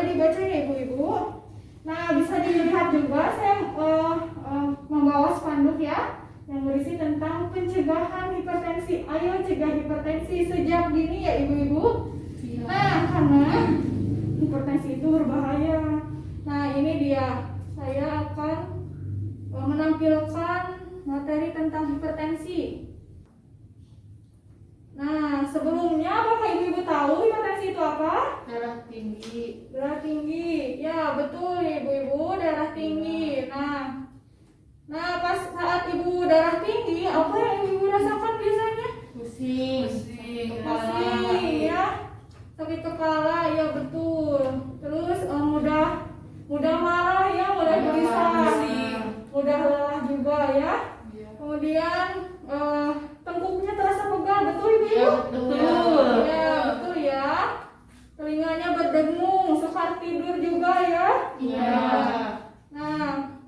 dibaca ya ibu-ibu. Nah, bisa dilihat juga saya membawa spanduk ya yang berisi tentang pencegahan hipertensi. Ayo cegah hipertensi sejak dini ya ibu-ibu. Nah, karena hipertensi itu berbahaya. Nah, ini dia. Saya akan menampilkan materi tentang hipertensi. Nah, sebelumnya apakah ibu-ibu tahu hipertensi itu apa? Darah tinggi. Darah tinggi. Ya, betul ibu-ibu, darah tinggi. Nah, pas saat ibu darah tinggi, apa yang ibu rasakan biasanya? Pusing. Pusing, ya. Sakit kepala, ya betul. Terus mudah marah ya, mudah gelisah, mudah lelah juga ya. Kemudian tengkuknya terasa pegal, betul ibu? Ya, betul. Ya, betul ya. Telinganya berdengung, sukar tidur juga ya. Iya. Nah,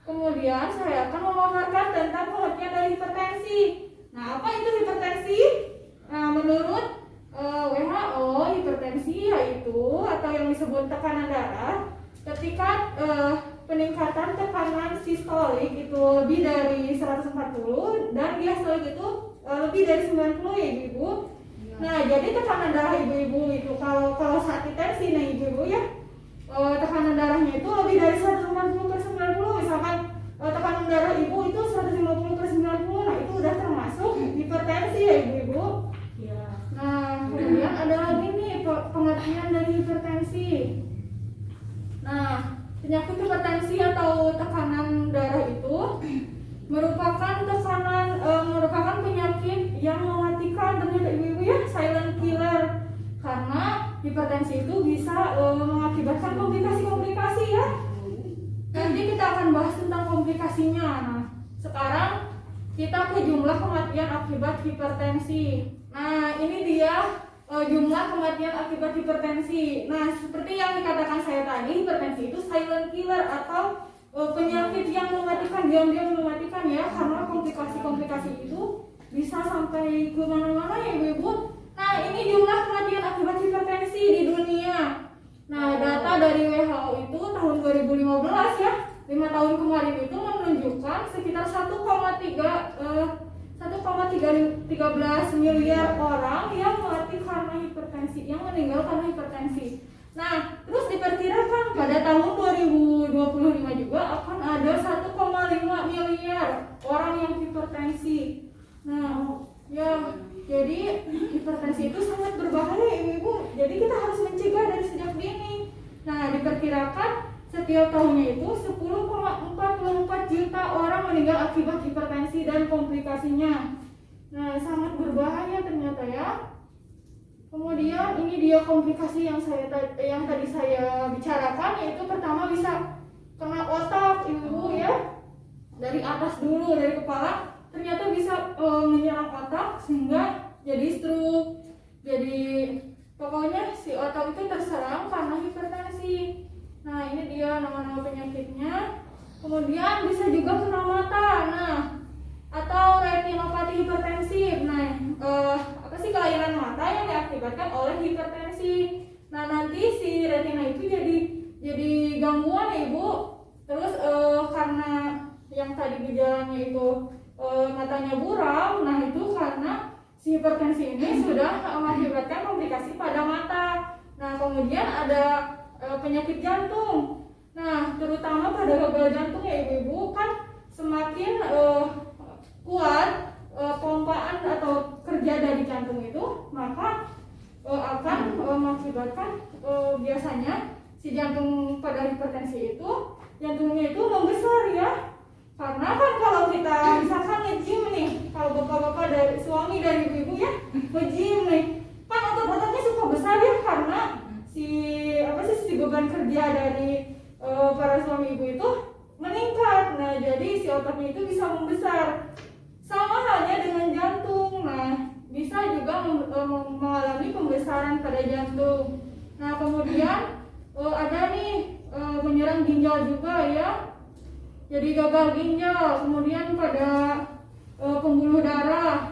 kemudian saya akan memaparkan tentang pengertian dari hipertensi. Nah, apa itu hipertensi? Nah, menurut WHO, hipertensi yaitu atau yang disebut tekanan darah ketika peningkatan tekanan sistolik itu lebih dari 140 dan diastolik itu lebih dari 90 ya ibu-ibu. Nah, jadi tekanan darah ibu-ibu itu kalau saat hipertensi nah ibu-ibu ya tekanan darahnya itu lebih dari 140/90. Misalkan tekanan darah ibu itu 150/90, nah itu udah termasuk hipertensi ya ibu-ibu. Nah, kemudian ada lagi nih pengertian dari hipertensi. Nah, penyakit hipertensi atau tekanan darah itu merupakan penyakit yang mematikan, ternyata ibu-ibu ya, silent killer. Karena hipertensi itu bisa mengakibatkan komplikasi-komplikasi ya. Nanti kita akan bahas tentang komplikasinya. Nah, sekarang kita ke jumlah kematian akibat hipertensi. Nah, ini dia jumlah kematian akibat hipertensi. Nah, seperti yang dikatakan saya tadi, hipertensi itu silent killer atau penyakit yang mematikan, diam-diam mematikan ya, karena komplikasi-komplikasi itu bisa sampai ke mana-mana ya ibu-ibu. Nah, ini jumlah kematian akibat hipertensi di dunia. Nah, data dari WHO itu tahun 2015 ya, 5 tahun kemarin itu menunjukkan sekitar 1,13 miliar orang yang mati karena hipertensi, yang meninggal karena hipertensi. Nah, terus diperkirakan pada tahun 2025 juga akan ada 1,5 miliar orang yang hipertensi. Nah, ya, jadi hipertensi itu sangat berbahaya ibu-ibu. Jadi kita harus mencegah dari sejak dini. Nah, diperkirakan setiap tahunnya itu 10,44 juta orang meninggal akibat hipertensi dan komplikasinya. Nah, sangat berbahaya ternyata ya. Kemudian ini dia komplikasi yang tadi saya bicarakan, yaitu pertama bisa kena otak ibu ya, dari atas dulu, dari kepala ternyata bisa menyerang otak sehingga jadi stroke. Jadi pokoknya si otak itu terserang karena hipertensi. Nah, ini dia nama-nama penyakitnya. Kemudian bisa juga kena mata. Nah, atau retinopati hipertensif. Nah, apa sih kelainan mata yang diakibatkan oleh hipertensi. Nah, nanti si retina itu jadi gangguan ya ibu. Terus karena yang tadi gejalanya itu matanya buram, nah itu karena si hipertensi ini sudah mengakibatkan komplikasi pada mata. Nah, kemudian ada penyakit jantung. Nah, terutama pada gagal jantung ya ibu-ibu, kan semakin kuat pompaan atau kerja dari jantung itu, maka akan mengakibatkan biasanya si jantung pada hipertensi itu jantungnya itu membesar ya. Karena kan kalau kita misalkan nge-gym nih, kalau bapak-bapak dari suami dari ibu-ibu ya nge-gym nih, kan otot-ototnya suka besar ya, karena si beban kerja dari para suami ibu itu meningkat. Nah, jadi si ototnya itu bisa membesar. Sama halnya dengan jantung. Nah, bisa juga mengalami pembesaran pada jantung. Nah, kemudian ada nih menyerang ginjal juga ya. Jadi gagal ginjal. Kemudian pada pembuluh darah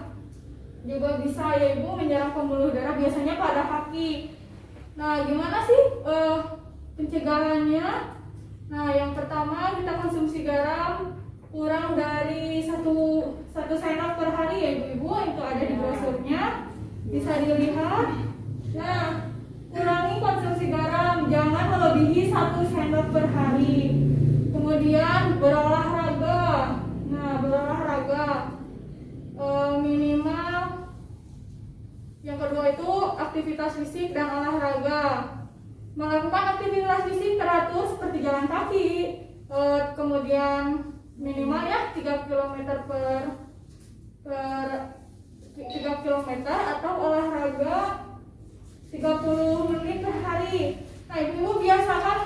juga bisa ya ibu, menyerang pembuluh darah biasanya pada kaki. Nah, gimana sih pencegahannya. Nah, yang pertama kita konsumsi garam kurang dari satu sendok per hari ya ibu-ibu, itu ada di brosurnya, bisa dilihat. Nah, kurangi konsumsi garam, jangan melebihi 1 sendok per hari. Kemudian berolahraga. Nah, berolahraga minimal. Yang kedua itu aktivitas fisik dan olahraga. Melakukan aktivitas fisik teratur seperti jalan kaki, kemudian minimal ya 3 km per 3 km atau olahraga 30 menit per hari. Nah, ibu biasakan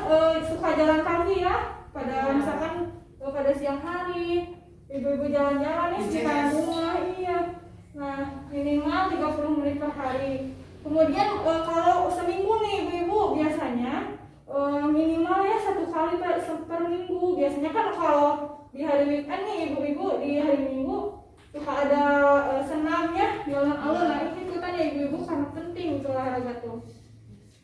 suka jalan kaki ya pada misalkan pada siang hari ibu-ibu jalan-jalan nih sekitar rumah, iya. Nah, minimal 30 menit per hari. Kemudian kalau seminggu nih ibu-ibu biasanya minimal ya 1 kali per minggu. Biasanya kan kalau di hari weekend nih ibu-ibu, di hari Minggu suka ada senam ya di alun-alun. Nah, ini ikutan ya ibu-ibu, sangat penting untuk olahraga tuh.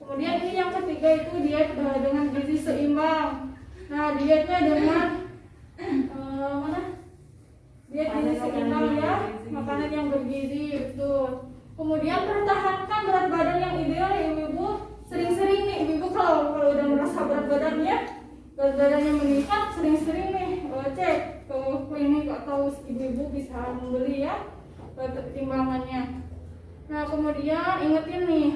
Kemudian ini yang ketiga itu diet dengan gizi seimbang. Nah, dietnya dengan diet gizi seimbang ya, makanan yang bergizi, betul. Kemudian pertahankan berat badan yang ideal ya ibu-ibu. Sering-sering nih ibu-ibu kalau udah merasa berat badannya meningkat, sering-sering nih cek ke klinik atau ibu-ibu bisa membeli ya timbangannya. Nah, kemudian ingetin nih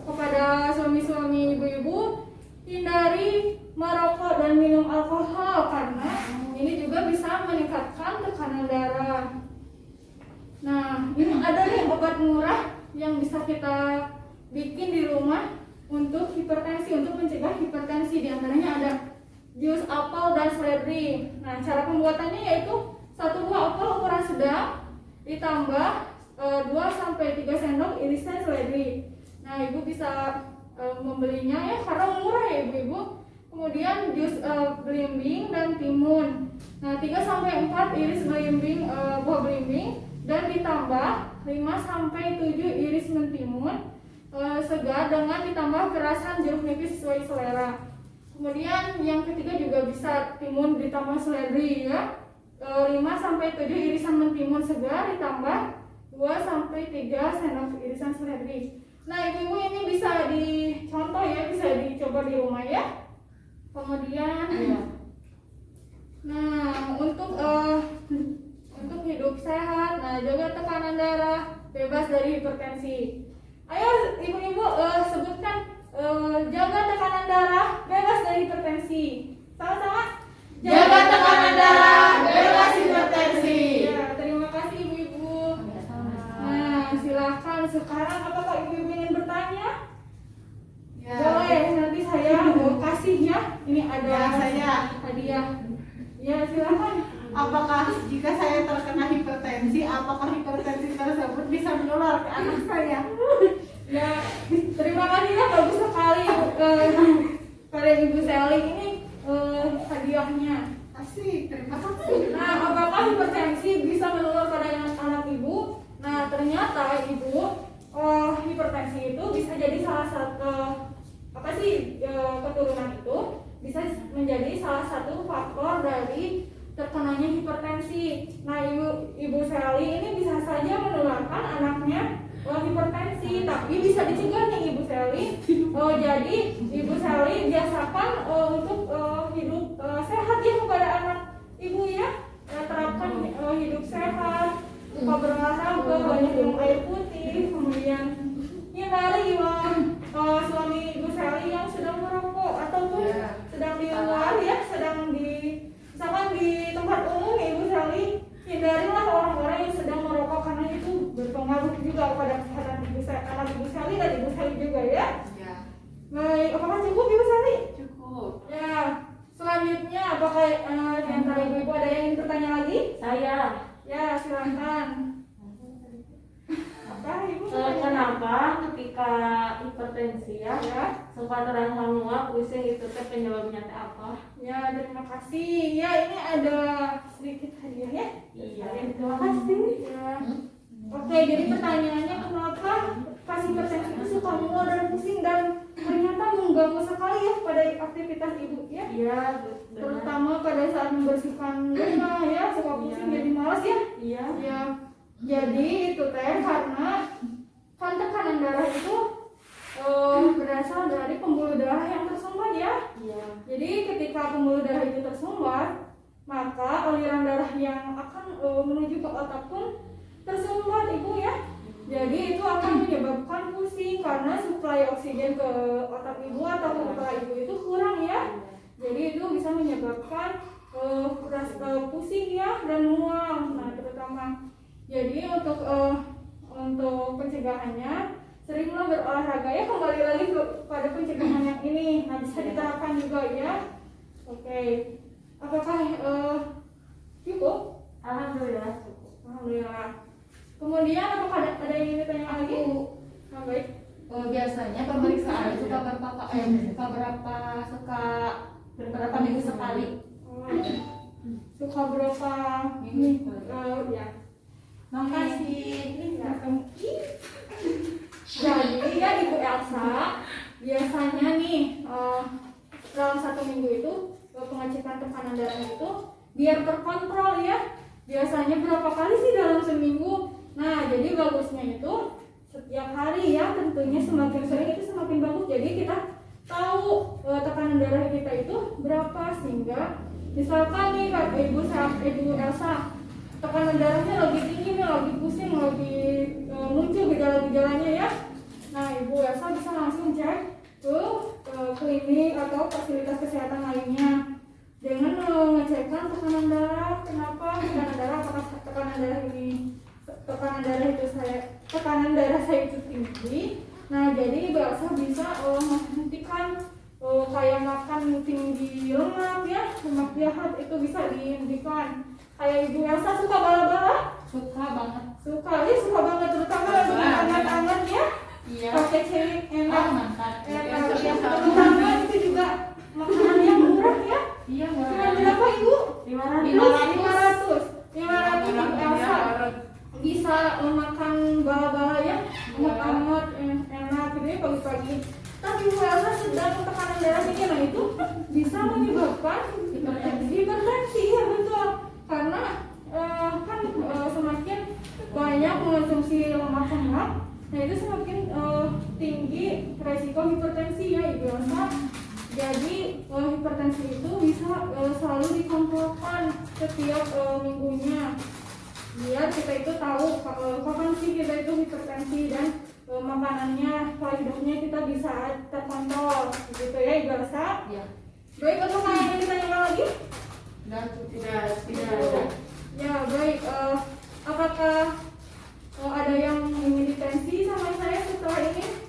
kepada suami-suami ibu-ibu, hindari merokok dan minum alkohol karena ini juga bisa meningkatkan tekanan darah. Nah, ini ada nih obat murah yang bisa kita bikin di rumah untuk hipertensi, untuk mencegah hipertensi. Di antaranya ada jus apel dan seledri. Nah, cara pembuatannya yaitu 1 buah apel ukuran sedang ditambah 2-3 sendok irisan seledri. Nah, ibu bisa membelinya ya karena murah ya ibu-ibu. Kemudian jus belimbing dan timun. Nah, 3-4 iris belimbing, buah belimbing, dan ditambah 5-7 iris mentimun segar dengan ditambah kerasan jeruk nipis sesuai selera. Kemudian yang ketiga juga bisa timun ditambah seledri ya, 5-7 irisan mentimun segar ditambah 2-3 sendok irisan seledri. Nah, ibu-ibu ini bisa dicontoh ya, bisa dicoba di rumah ya. Kemudian nah, untuk hidup sehat, nah jaga tekanan darah, bebas dari hipertensi. Ayo ibu-ibu sebutkan jaga tekanan darah, bebas dari hipertensi. Sama-sama. Jaga tekanan darah, bebas hipertensi. Ya, terima kasih ibu-ibu. Nah, silakan sekarang apakah ibu-ibu ingin bertanya? Ya. Boleh, nanti saya mau kasih ya. Ini ada saya hadiah. Ya, silakan. Apakah jika saya terkena hipertensi, apakah hipertensi tersebut bisa menular ke anak saya? Ya, terima kasih ya, bagus sekali pada Ibu Sally. Ini hadiahnya. Asik, terima kasih. Nah, apakah hipertensi bisa menular pada anak ibu? Nah, ternyata ibu hipertensi itu bisa jadi salah satu keturunan itu bisa menjadi salah satu faktor dari terkenanya hipertensi. Nah, ibu Sally ini bisa saja menularkan anaknya hipertensi, tapi bisa dicegah nih ibu Sally. Jadi ibu Sally biasakan untuk hidup sehat ya kepada anak ibu ya. Terapkan hidup sehat, suka berolahraga, banyak minum air putih, kemudian hindari suami ibu Sally yang sedang merokok ataupun sedang di luar ya, misalkan di tempat umum ibu Sally, hindarilah orang-orang yang sedang merokok karena itu berpengaruh juga pada kesehatan anak ibu Sally dan ibu Sally juga ya. Baik, apakah cukup ibu Sally? Cukup. Ya, selanjutnya apakah di antara ibu-ibu ada yang ingin bertanya lagi? Saya, Ya, silakan. Apa ibu? kenapa ketika hipertensi ya, sempat terasa menguap, pusing itu teh penyebabnya teh apa? Ya, terima kasih. Ya, ini ada sedikit hadiah ya. Iya. Terima kasih. Ya. Oke, jadi pertanyaannya kenapa pas hipertensi itu suka mual dan pusing dan ternyata mengganggu sekali ya pada aktivitas ibu ya. Iya, benar. Terutama pada saat membersihkan rumah ya, suka pusing jadi malas ya. Iya. Ya, jadi itu teh karena kan tekanan darah itu berasal dari pembuluh darah yang tersumbat ya. Iya. Jadi ketika pembuluh darah itu tersumbat, maka aliran darah yang akan menuju ke otak pun tersumbat ibu ya. Jadi itu akan menyebabkan pusing karena suplai oksigen ke otak ibu atau ke kepala ibu itu kurang ya. Jadi itu bisa menyebabkan pusing ya dan mual. Nah terutama. Jadi untuk pencegahannya seringlah berolahraga ya, kembali lagi pada pencegahan yang ini. Nah bisa diterapkan juga ya. Oke. Apakah cukup? Alhamdulillah cukup. Alhamdulillah. Kemudian apakah ada yang ingin ditanya lagi? Nah, baik. Biasanya pemeriksaan suka berapa minggu sekali? Suka berapa Minggu. Ya. Makasih. Jadi ya Ibu Elsa biasanya nih dalam 1 minggu itu pengecekan tekanan darah itu biar terkontrol ya. Biasanya berapa kali sih dalam seminggu? Nah jadi bagusnya itu setiap hari ya, tentunya semakin sering itu semakin bagus. Jadi kita tahu tekanan darah kita itu berapa, sehingga misalkan nih Ibu Elsa tekanan darahnya lagi tinggi nih, lagi pusing, lagi muncul gejala-gejalanya ya. Nah Ibu Elsa bisa langsung cek ke klinik atau fasilitas kesehatan lainnya dengan mengecekkan tekanan darah. Kenapa tekanan darah? Apakah tekanan darah saya itu tinggi? Nah jadi Ibu Elsa bisa menghentikan kayak makan tinggi lemak ya, lemak jahat itu bisa dihentikan. Kayak Ibu Elsa suka bala-bala? Suka banget. Suka banget, terutama lagi hangat-hangat ya. Iya. Pakai ciri enak, Mantap. enak ya. Terutama itu juga makanan yang murah ya. Iya, Cuma berapa Ibu? 500 Ibu Elsa bisa makan bala-bala ya, hangat-hangat, enak gitu ya pagi-pagi. Tapi Ibu Elsa sedang tekanan darah tinggi, nah itu bisa menyebabkan hipertensi ya, betul. Karena kan semakin banyak mengonsumsi lemak, nah itu semakin tinggi resiko hipertensi ya Ibu Elsa. Jadi hipertensi itu bisa selalu dikontrolkan setiap minggunya, biar kita itu tahu kapan sih kita itu hipertensi dan makanannya, pola hidupnya kita bisa terkontrol gitu ya Ibu Elsa. Iya. Baik, apakah yang ingin ditanyakan lagi? Tidak ada. Ya baik, apakah ada yang ingin ditensi sama saya setelah ini?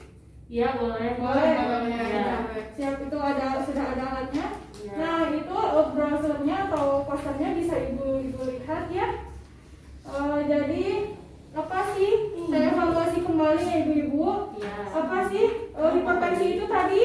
Iya boleh. Ya. Siap, itu sudah ada alatnya. Ya. Nah itu brosurnya atau posternya bisa ibu lihat ya. Jadi apa sih? Saya evaluasi kembali ya ibu-ibu. Ya. Apa sih hipertensi itu tadi?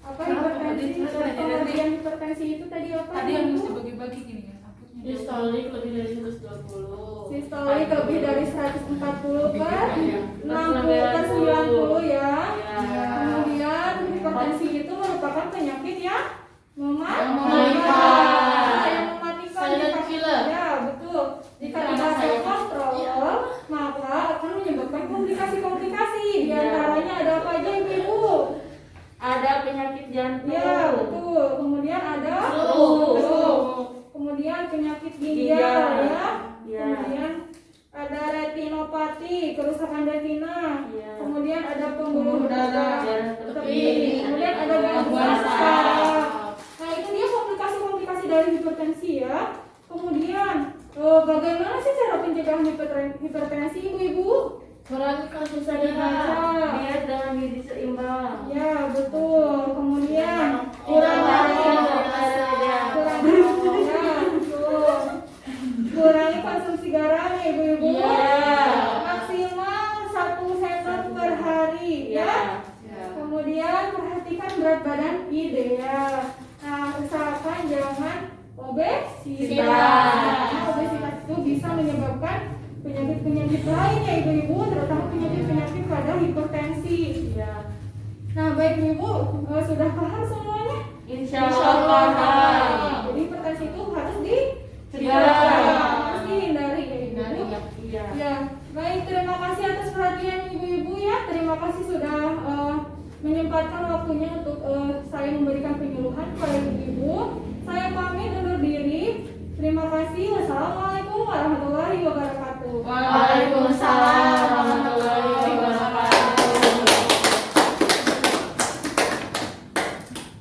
Apa hipertensi? Pengertian hipertensi itu tadi apa? Tadi yang Ibu? mesti bagi-bagi gini ya. Takutnya. Distolik lebih dari 120. Sistolik lebih dari 140 per 60 per 90 ya. Ya. Kemudian hipertensi itu merupakan penyakit yang mematikan. Yang mematikan. Silent killer. Ya betul. Jika Karena tidak saya- terkontrol, maka akan menyebabkan komplikasi-komplikasi. Di Ya. antaranya ada apa aja ibu? Ada penyakit jantung. Ya betul. Kemudian ada Flu. Kemudian penyakit Ginjal. ginjal ya. Ya. Kemudian ada retinopati, kerusakan retina. Ya. Kemudian ada pembuluh Darah darah tepi. kemudian ada gangguan Gangguan saraf. saraf. Nah itu dia komplikasi-komplikasi dari hipertensi ya. Kemudian bagaimana sih cara pencegahan hipertensi ibu-ibu? Kurangi konsumsi Dibaca. diet dengan gizi seimbang. Ya betul. Kemudian Kurangi kurangi konsumsi garam ya ibu-ibu. Iya. Maksimal 1 sendok per hari ya. Kemudian perhatikan berat badan ideal. Nah usahakan jangan obesitas. Karena obesitas itu bisa menyebabkan penyakit-penyakit lain ya ibu-ibu, terutama penyakit-penyakit baik Ibu, sudah paham semuanya? Insya Allah paham. Jadi hipertensi itu harus Cegah. harus dihindari ya Ibu. Hindari, ya. Iya. Ya, baik, terima kasih atas perhatian ibu-ibu ya. Terima kasih sudah menyempatkan waktunya untuk saya memberikan penyuluhan kepada ibu-ibu. Saya pamit undur diri. Terima kasih. Wassalamualaikum warahmatullahi wabarakatuh. Waalaikumsalam warahmatullahi wabarakatuh.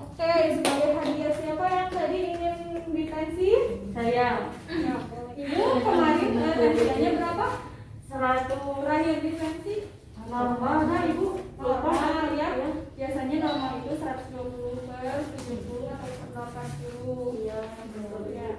Oke, sebagai hadiah siapa yang tadi ingin ditansi? Saya Ya, ibu kemarin tensinya berapa? 100 Terakhir ditansi? normal nah ibu. Lupa. Normal ya. Biasanya normal itu 120/70 atau 180. Iya, betul. Ya.